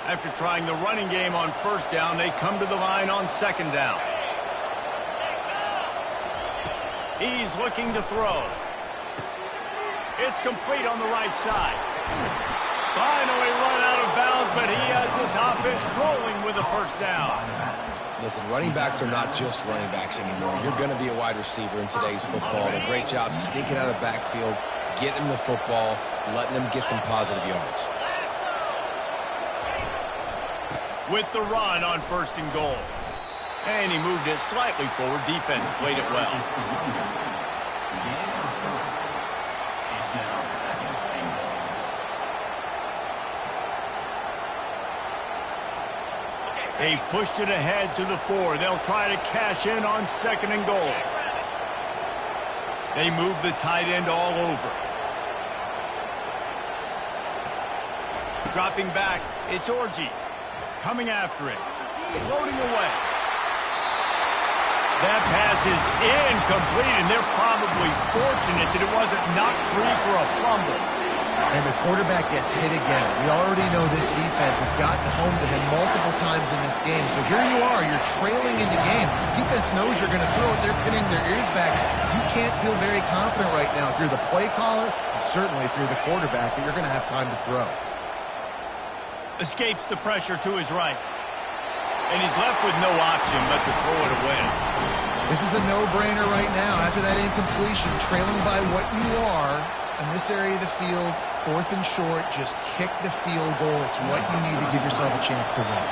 After trying the running game on first down, they come to the line on second down. He's looking to throw. It's complete on the right side. Finally run out of bounds, but he has this offense rolling with a first down. Listen, running backs are not just running backs anymore. You're going to be a wide receiver in today's football. A great job sneaking out of the backfield, getting the football, letting them get some positive yards. With the run on first and goal. And he moved it slightly forward. Defense played it well. They've pushed it ahead to the 4. They'll try to cash in on second and goal. They move the tight end all over. Dropping back, it's Orji. Coming after it. Floating away. That pass is incomplete, and they're probably fortunate that it wasn't knocked free for a fumble. And the quarterback gets hit again. We already know this defense has gotten home to him multiple times in this game. So here you are, you're trailing in the game. Defense knows you're going to throw it. They're pinning their ears back. You can't feel very confident right now if you're the play caller, and certainly if you're the quarterback, that you're going to have time to throw. Escapes the pressure to his right. And he's left with no option but to throw it away. This is a no-brainer right now. After that incompletion, trailing by what you are in this area of the field, 4th and short, just kick the field goal. It's what you need to give yourself a chance to win.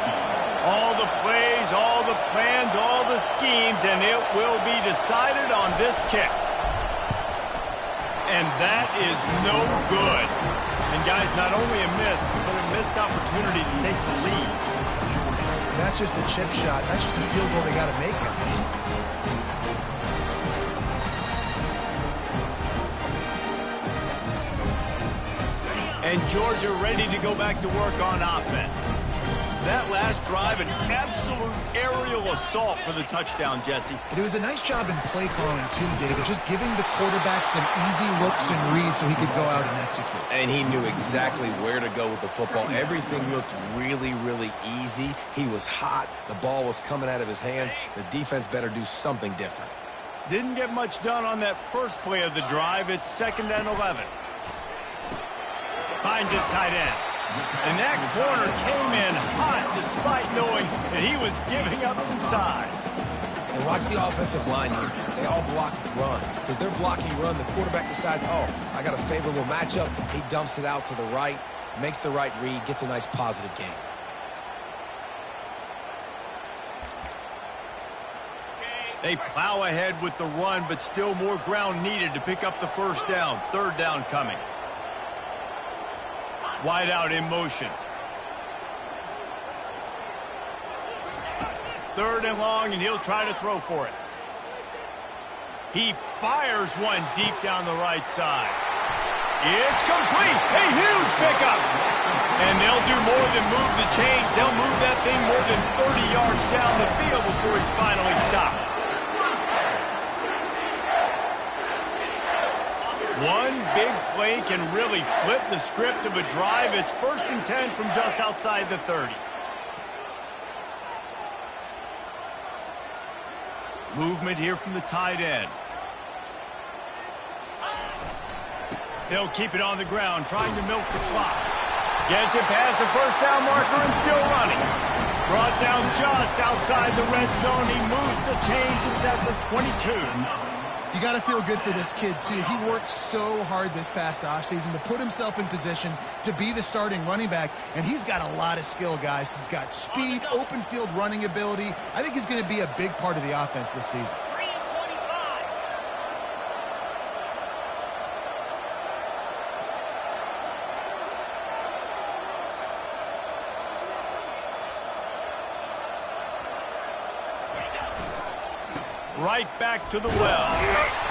All the plays, all the plans, all the schemes, and it will be decided on this kick. And that is no good. And guys, not only a miss, but a missed opportunity to take the lead. And that's just the chip shot. That's just a field goal they got to make, guys. And Georgia ready to go back to work on offense. That last drive, an absolute aerial assault for the touchdown, Jesse. It was a nice job in play calling, too, David, just giving the quarterback some easy looks and reads so he could go out and execute. And he knew exactly where to go with the football. Everything looked really, really easy. He was hot. The ball was coming out of his hands. The defense better do something different. Didn't get much done on that first play of the drive. It's 2nd and 11. Finds his tight end. And that corner came in hot despite knowing that he was giving up some size. And watch the offensive line here. They all block run. Because they're blocking run, the quarterback decides, oh, I got a favorable matchup. He dumps it out to the right, makes the right read, gets a nice positive gain. They plow ahead with the run, but still more ground needed to pick up the first down. 3rd down coming. Wide out in motion. 3rd and long, and he'll try to throw for it. He fires one deep down the right side. It's complete. A huge pickup. And they'll do more than move the chains. They'll move that thing more than 30 yards down the field before it's finally stopped. One big play can really flip the script of a drive. It's 1st and 10 from just outside the 30. Movement here from the tight end. They'll keep it on the ground, trying to milk the clock. Gets it past the first down marker and still running. Brought down just outside the red zone. He moves the chains. It's at the 22. You got to feel good for this kid, too. He worked so hard this past offseason to put himself in position to be the starting running back, and he's got a lot of skill, guys. He's got speed, open field running ability. I think he's going to be a big part of the offense this season. Right back to the well.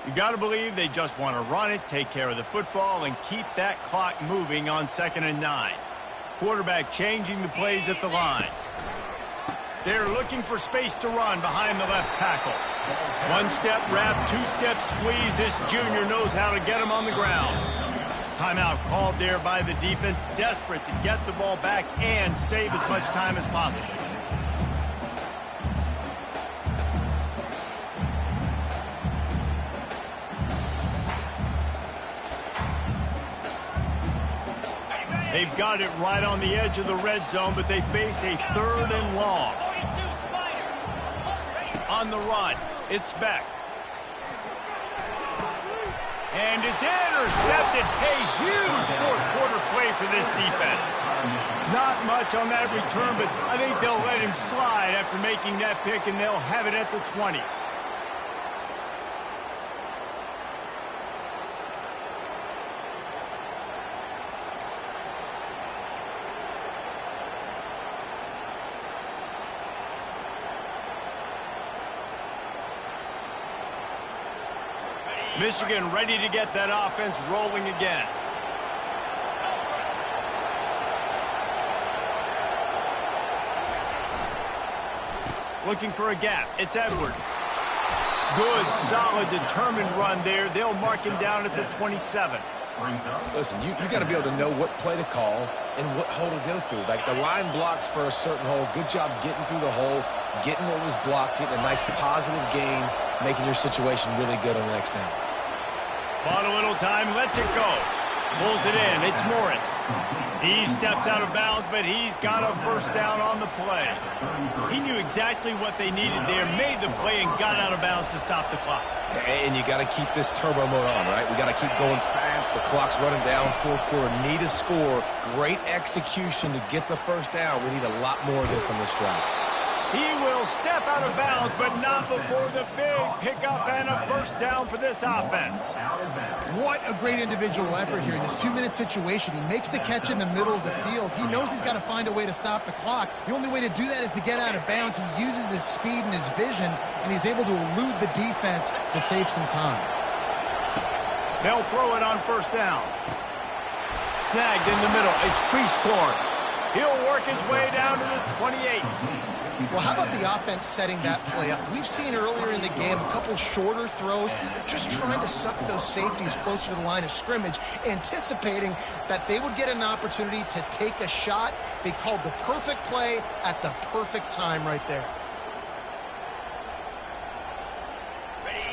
You got to believe they just want to run it, take care of the football, and keep that clock moving on 2nd and 9. Quarterback changing the plays at the line. They're looking for space to run behind the left tackle. 1-step wrap, 2-step squeeze. This junior knows how to get him on the ground. Timeout called there by the defense, desperate to get the ball back and save as much time as possible. They've got it right on the edge of the red zone, but they face a 3rd and long. On the run, it's Beck. And it's intercepted. A huge 4th quarter play for this defense. Not much on that return, but I think they'll let him slide after making that pick, and they'll have it at the 20. Michigan ready to get that offense rolling again. Looking for a gap. It's Edwards. Good, solid, determined run there. They'll mark him down at the 27. Listen, you got to be able to know what play to call and what hole to go through. Like the line blocks for a certain hole. Good job getting through the hole, getting what was blocked, getting a nice positive gain, making your situation really good on the next down. Bought a little time, lets it go. Pulls it in. It's Morris. He steps out of bounds, but he's got a first down on the play. He knew exactly what they needed there, made the play, and got out of bounds to stop the clock. And you got to keep this turbo mode on, right? We got to keep going fast. The clock's running down. Fourth quarter, need a score. Great execution to get the first down. We need a lot more of this on this drive. He will step out of bounds, but not before the big pickup and a first down for this offense. What a great individual effort here in this 2-minute situation. He makes the catch in the middle of the field. He knows he's got to find a way to stop the clock. The only way to do that is to get out of bounds. He uses his speed and his vision, and he's able to elude the defense to save some time. They'll throw it on first down. Snagged in the middle. It's Priestcorn. He'll work his way down to the 28. Well, how about the offense setting that play up? We've seen earlier in the game a couple shorter throws. They're just trying to suck those safeties closer to the line of scrimmage, anticipating that they would get an opportunity to take a shot. They called the perfect play at the perfect time right there.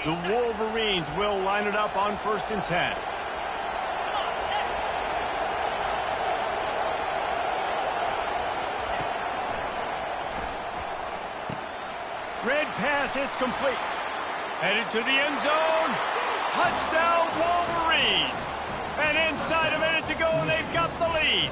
The Wolverines will line it up on 1st and 10. Red pass, it's complete. Headed to the end zone. Touchdown, Wolverines. And inside a minute to go, and they've got the lead.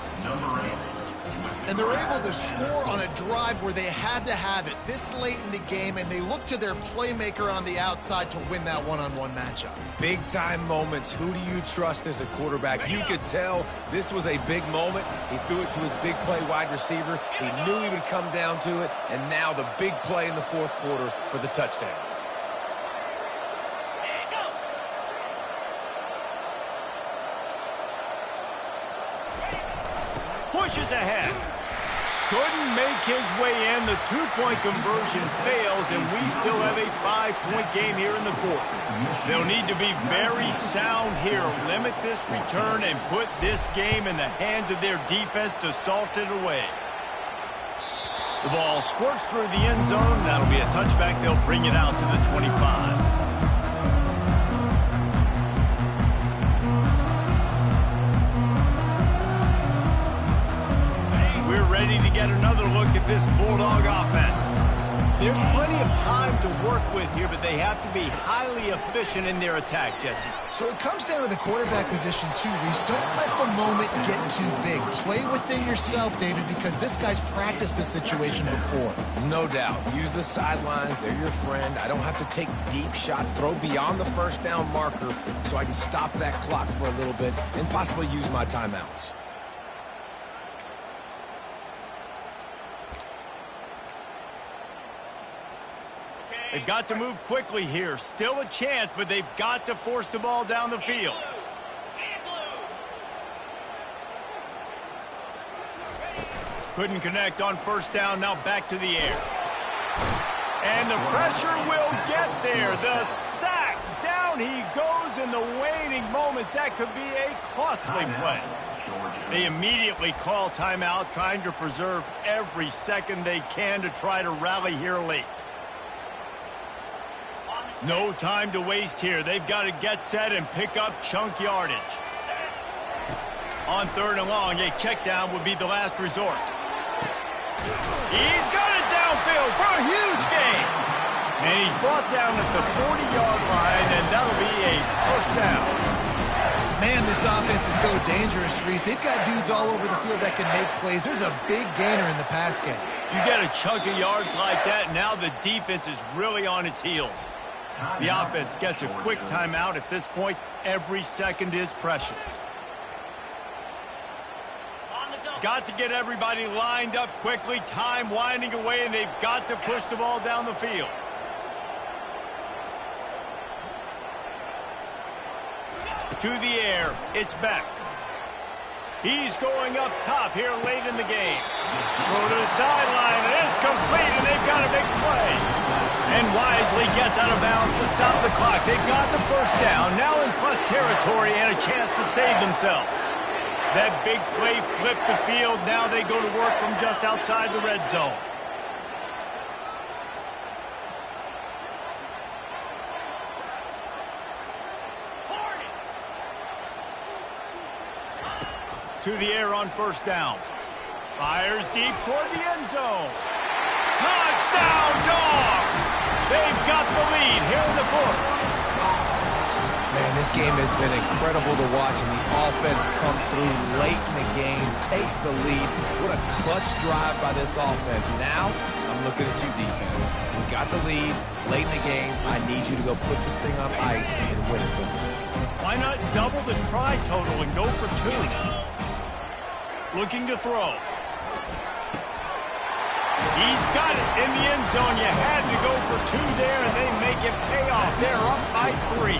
And they're able to score on a drive where they had to have it this late in the game, and they look to their playmaker on the outside to win that one-on-one matchup. Big-time moments. Who do you trust as a quarterback? You could tell this was a big moment. He threw it to his big play wide receiver. He knew he would come down to it, and now the big play in the fourth quarter for the touchdown. Pushes ahead. Couldn't make his way in. The 2-point conversion fails, and we still have a 5-point game here in the fourth. They'll need to be very sound here. Limit this return and put this game in the hands of their defense to salt it away. The ball squirts through the end zone. That'll be a touchback. They'll bring it out to the 25. Ready to get another look at this Bulldog offense. There's plenty of time to work with here, but they have to be highly efficient in their attack, Jesse. So it comes down to the quarterback position too, Reese. Don't let the moment get too big. Play within yourself, David, because this guy's practiced this situation before. No doubt. Use the sidelines. They're your friend. I don't have to take deep shots. Throw beyond the first down marker so I can stop that clock for a little bit and possibly use my timeouts. They've got to move quickly here. Still a chance, but they've got to force the ball down the field. Couldn't connect on first down. Now back to the air. And the pressure will get there. The sack. Down he goes in the waning moments. That could be a costly play. They immediately call timeout, trying to preserve every second they can to try to rally here late. No time to waste here. They've got to get set and pick up chunk yardage. On 3rd and long, a check down would be the last resort. He's got it downfield for a huge gain. And he's brought down at the 40-yard line, and that'll be a first down. Man, this offense is so dangerous, Reese. They've got dudes all over the field that can make plays. There's a big gainer in the pass game. You get a chunk of yards like that, now the defense is really on its heels. The offense gets a quick timeout. At this point, every second is precious. Got to get everybody lined up quickly. Time winding away, and they've got to push the ball down the field. To the air, it's Beck. He's going up top here late in the game. Go to the sideline, and it's complete, and they've got a big play. And wisely gets out of bounds to stop the clock. They've got the first down, now in plus territory and a chance to save themselves. That big play flipped the field. Now they go to work from just outside the red zone. To the air on first down. Fires deep toward the end zone. Touchdown, Dogs! They've got the lead here in the fourth. Man, this game has been incredible to watch, and the offense comes through late in the game, takes the lead. What a clutch drive by this offense. Now, I'm looking at you, defense. We got the lead late in the game. I need you to go put this thing on ice and win it for me. Why not double the try total and go for 2? Looking to throw. He's got it in the end zone. You had to go for 2 there, and they make it pay off. They're up by 3.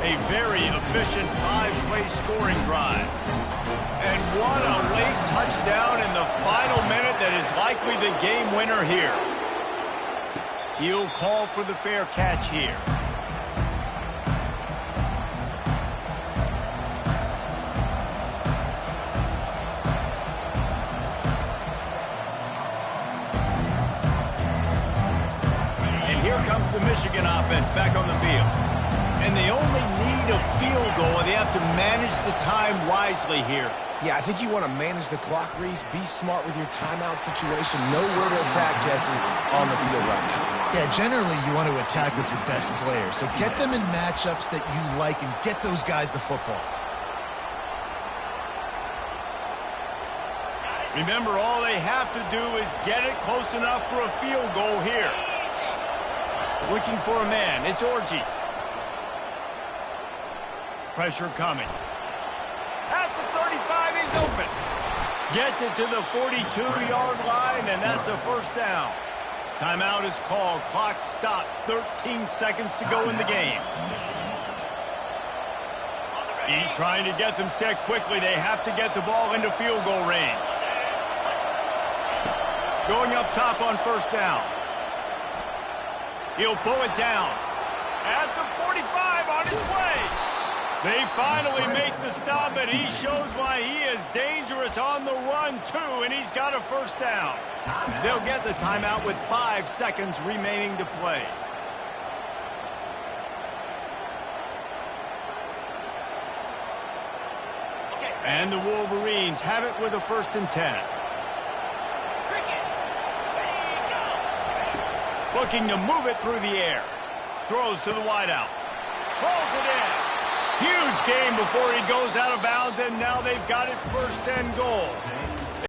A very efficient 5-play scoring drive. And what a late touchdown in the final minute that is likely the game winner here. He'll call for the fair catch here. Here comes the Michigan offense back on the field. And they only need a field goal, and they have to manage the time wisely here. Yeah, I think you want to manage the clock, Reese. Be smart with your timeout situation. Know where to attack, Jesse, on the field right now. Yeah, generally you want to attack with your best players. So get them in matchups that you like and get those guys the football. Remember, all they have to do is get it close enough for a field goal here. Looking for a man. It's Orji. Pressure coming. At the 35, he's open. Gets it to the 42-yard line, and that's a first down. Timeout is called. Clock stops. 13 seconds to go in the game. He's trying to get them set quickly. They have to get the ball into field goal range. Going up top on first down. He'll pull it down. At the 45 on his way. They finally make the stop, and he shows why he is dangerous on the run, too, and he's got a first down. They'll get the timeout with 5 seconds remaining to play. And the Wolverines have it with a 1st and 10. Looking to move it through the air. Throws to the wideout. Pulls it in. Huge game before he goes out of bounds, and now they've got it 1st and goal.